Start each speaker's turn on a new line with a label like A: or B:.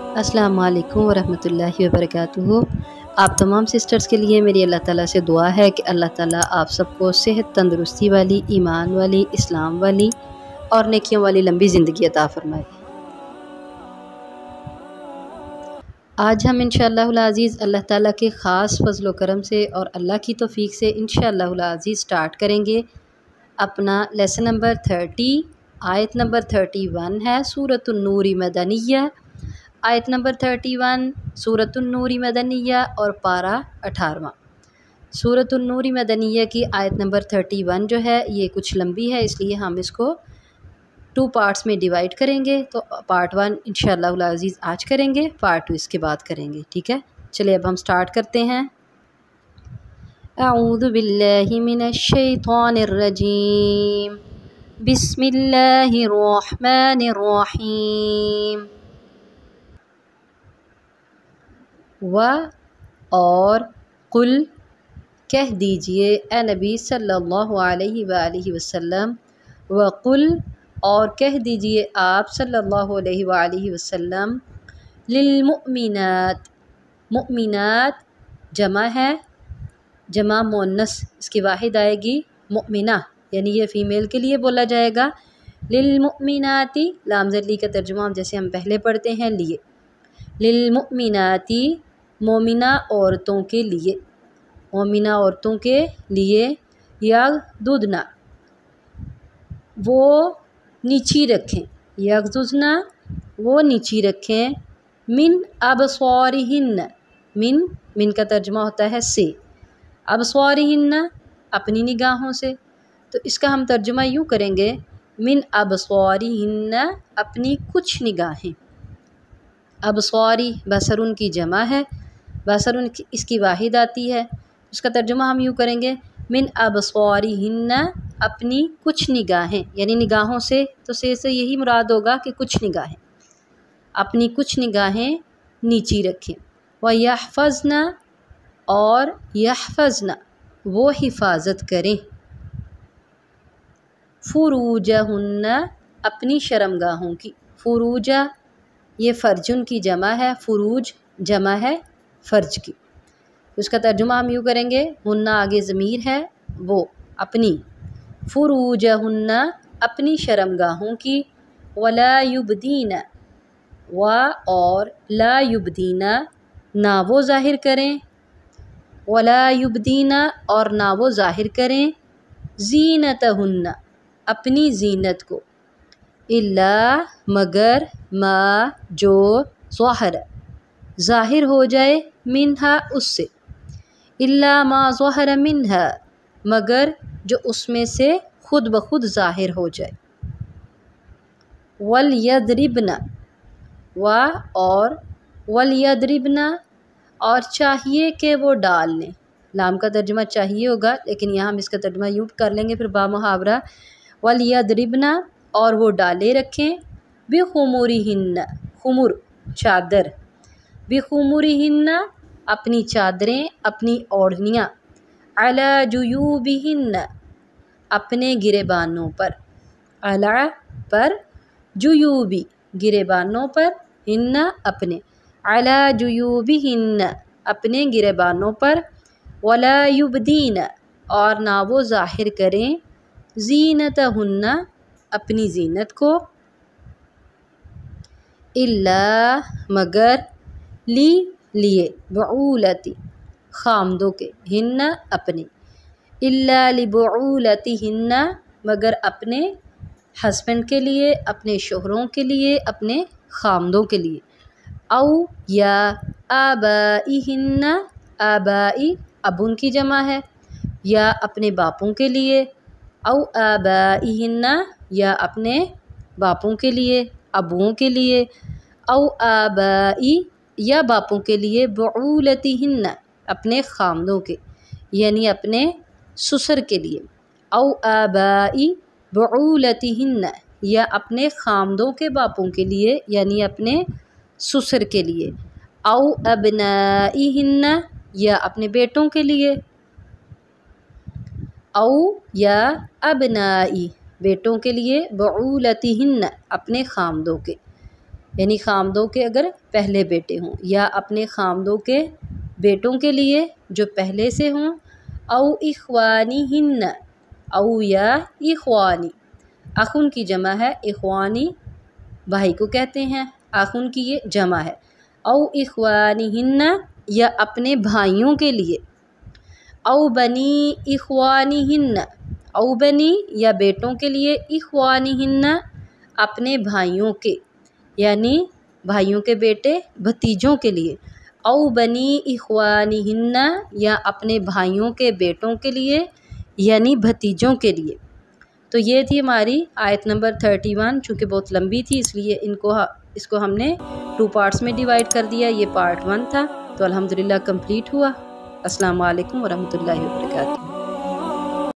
A: السلام علیکم ورحمۃ اللہ وبرکاتہ۔ آپ تمام سسٹرز کے لیے میری اللہ تعالیٰ سے دعا ہے کہ اللہ تعالیٰ آپ سب کو صحت، تندرستی والی، ایمان والی، اسلام والی اور نیکیوں والی لمبی زندگی عطا فرمائے۔ آج ہم انشاءاللہ العزیز اللہ تعالیٰ کے خاص فضل و کرم سے اور اللہ کی توفیق سے انشاءاللہ العزیز سٹارٹ کریں گے اپنا لیسن نمبر 30، آیت نمبر 31 ہے سورۃ النور مدنیہ، آیت نمبر 31 سورۃ النور مدنیہ اور پارہ 18۔ سورۃ النور مدنیہ کی آیت نمبر 31 جو ہے یہ کچھ لمبی ہے، اس لیے ہم اس کو 2 پارٹس میں ڈیوائڈ کریں گے۔ تو پارٹ 1 انشاءاللہ العزیز آج کریں گے، پارٹ 2 اس کے بعد کریں گے، ٹھیک ہے؟ چلیے اب ہم سٹارٹ کرتے ہیں۔ اعوذ باللہ من الشیطان الرجیم، بسم اللہ الرحمن الرحیم۔ اور قل کہہ دیجئے اے نبی صلی اللہ علیہ وآلہ وسلم، وقل اور کہہ دیجئے آپ صلی اللہ علیہ وآلہ وسلم، للمؤمنات، مؤمنات جمع ہے، جمع مؤنث، اس کی واحد آئے گی مؤمنہ، یعنی یہ فیمیل کے لیے بولا جائے گا۔ للمؤمناتی لام ذلی کا ترجمہ جیسے ہم پہلے پڑھتے ہیں لیے، للمؤمناتی مومنہ عورتوں کے لیے، مومنہ عورتوں کے لیے، یغضضن وہ نیچی رکھیں، یغضضن وہ نیچی رکھیں، من ابصارہن، من کا ترجمہ ہوتا ہے سے، ابصارہن اپنی نگاہوں سے، تو اس کا ہم ترجمہ یوں کریں گے من ابصارہن اپنی کچھ نگاہیں۔ ابصاری بصرن کی جمع ہے، بصرن اس کی واحد آتی ہے، اس کا ترجمہ ہم یوں کریں گے من ابصارہن اپنی کچھ نگاہیں، یعنی نگاہوں سے، تو سے یہی مراد ہوگا کہ کچھ نگاہیں، اپنی کچھ نگاہیں نیچی رکھیں۔ وَيَحْفَظْنَ اور یحفظن وہ حفاظت کریں، فروجہن اپنی شرمگاہوں کی، فروجہ یہ فرجن کی جمع ہے، فروج جمع ہے فرج کی، اس کا ترجمہ ہم یوں کریں گے ہن آگے ضمیر ہے وہ اپنی، فروجہن اپنی شرمگاہوں کی، ولا یبدین اور لا یبدین نہ وہ ظاہر کریں، ولا یبدین اور نہ وہ ظاہر کریں، زینتہن اپنی زینت کو، الا مگر ما جو ظاہر ہو جائے منہا اس سے، الا ما ظہر منہا مگر جو اس میں سے خود بخود ظاہر ہو جائے، ولیضربن اور ولیضربن اور چاہیے کہ وہ ڈال لیں، لام کا ترجمہ چاہیے ہوگا لیکن یہاں ہم اس کا ترجمہ یوں کر لیں گے پھر با محاورہ، ولیضربن اور وہ ڈالے رکھیں، بخمورہن خمر چادر، بخمورہن اپنی چادریں، اپنی اوڑھنیاں، علی جیوبہن اپنے گریبانوں پر، علی پر، جیوبی گریبانوں پر، ہن اپنے، علی جیوبہن اپنے گریبانوں پر، ولا یبدین اور نہ وہ ظاہر کریں، زینتہن اپنی زینت کو، الا مگر لیے بعولتی خامدوں کے، ہن اپنے، الا لبعولتہن مگر اپنے ہسبینڈ کے لیے، اپنے شوہروں کے لیے، اپنے خامدوں کے لیے، او یا آبائہن آبائی اب ان کی جمع ہے، یا اپنے باپوں کے لیے، او آبائہن یا اپنے باپوں کے لیے، ابوؤں کے لیے، او آبائی یا باپوں کے لیے، بعولتہن اپنے خامدوں کے یعنی اپنے سسر کے لیے، او آبائی بعولتہن یا اپنے خامدوں کے باپوں کے لیے یعنی اپنے سسر کے لیے، او ابنائہن یا اپنے بیٹوں کے لیے، او یا ابنائی بیٹوں کے لیے، بعولتہن اپنے خامدوں کے، یعنی خامدوں کے اگر پہلے بیٹے ہوں، یا اپنے خامدوں کے بیٹوں کے لیے جو پہلے سے ہوں، او اخوانی ہن، او یا اخوانی، اخن کی جمع ہے، اخوانی بھائی کو کہتے ہیں، اخن کی یہ جمع ہے، او اخوانی ہن یا اپنے بھائیوں کے لیے، او بنی اخوانی ہن، او بنی یا بیٹوں کے لیے، اخوانی ہن اپنے بھائیوں کے، یعنی بھائیوں کے بیٹے بھتیجوں کے لیے، او بنی اخوانی ہن یا اپنے بھائیوں کے بیٹوں کے لیے یعنی بھتیجوں کے لیے۔ تو یہ تھی ہماری آیت نمبر 31، چونکہ بہت لمبی تھی اس لیے اس کو ہم نے 2 پارٹس میں ڈیوائڈ کر دیا، یہ پارٹ 1 تھا، تو الحمدللہ کمپلیٹ ہوا۔ السلام علیکم ورحمۃ اللہ وبرکاتہ۔